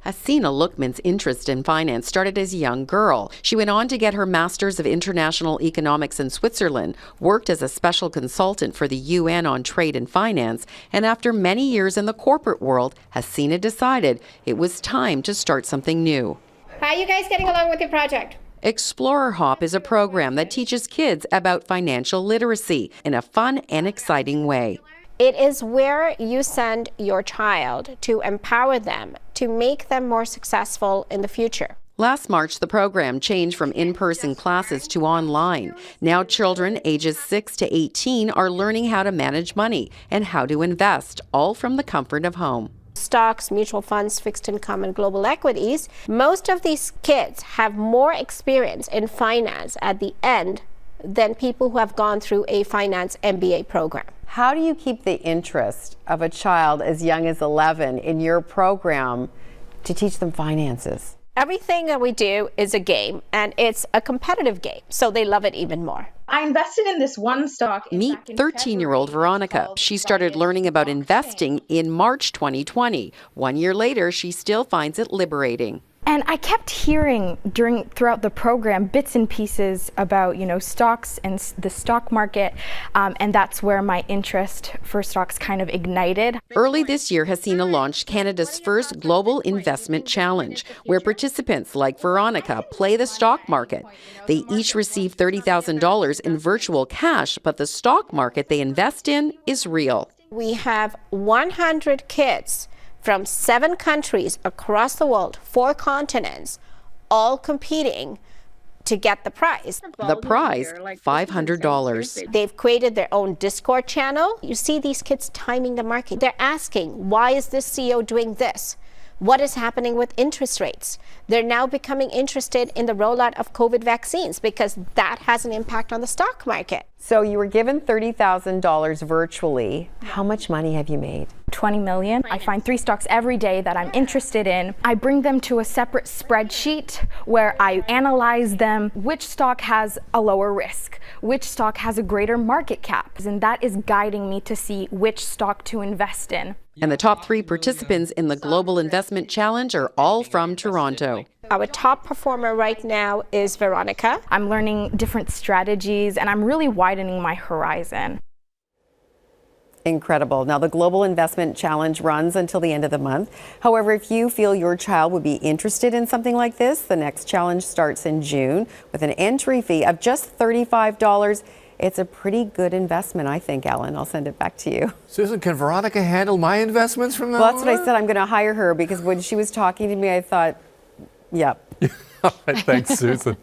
Hasina Lookman's interest in finance started as a young girl. She went on to get her Master's of International Economics in Switzerland, worked as a special consultant for the UN on trade and finance, and after many years in the corporate world, Hasina decided it was time to start something new. How are you guys getting along with your project? Explorer Hop is a program that teaches kids about financial literacy in a fun and exciting way. It is where you send your child to empower them, to make them more successful in the future. Last March, the program changed from in-person classes to online. Now children ages 6 to 18 are learning how to manage money and how to invest, all from the comfort of home. Stocks, mutual funds, fixed income, and global equities. Most of these kids have more experience in finance at the end than people who have gone through a finance MBA program. How do you keep the interest of a child as young as 11 in your program to teach them finances? Everything that we do is a game, and it's a competitive game, so they love it even more. I invested in this one stock. Meet 13-year-old Veronika. She started learning about investing in March 2020. 1 year later, she still finds it liberating. And I kept hearing throughout the program bits and pieces about, stocks and the stock market, and that's where my interest for stocks kind of ignited. Early this year, Hasina launched Canada's first Global Investment Challenge, where participants like Veronika play the stock market. They each receive $30,000 in virtual cash, but the stock market they invest in is real. We have 100 kids from 7 countries across the world, 4 continents, all competing to get the prize. The prize, $500. They've created their own Discord channel. You see these kids timing the market. They're asking, why is this CEO doing this? What is happening with interest rates? They're now becoming interested in the rollout of COVID vaccines because that has an impact on the stock market. So you were given $30,000 virtually. How much money have you made? 20 million. I find 3 stocks every day that I'm interested in. I bring them to a separate spreadsheet where I analyze them. Which stock has a lower risk? Which stock has a greater market cap? And that is guiding me to see which stock to invest in. And the top 3 participants in the Global Investment Challenge are all from Toronto. Our top performer right now is Veronika. I'm learning different strategies and I'm really widening my horizon. Incredible. Now, the Global Investment Challenge runs until the end of the month. However, if you feel your child would be interested in something like this, the next challenge starts in June with an entry fee of just $35. It's a pretty good investment, I think, Alan. I'll send it back to you. Susan, can Veronika handle my investments from now on? Well, that's what I said. I'm going to hire her because when she was talking to me, I thought, yep. All right, thanks, Susan.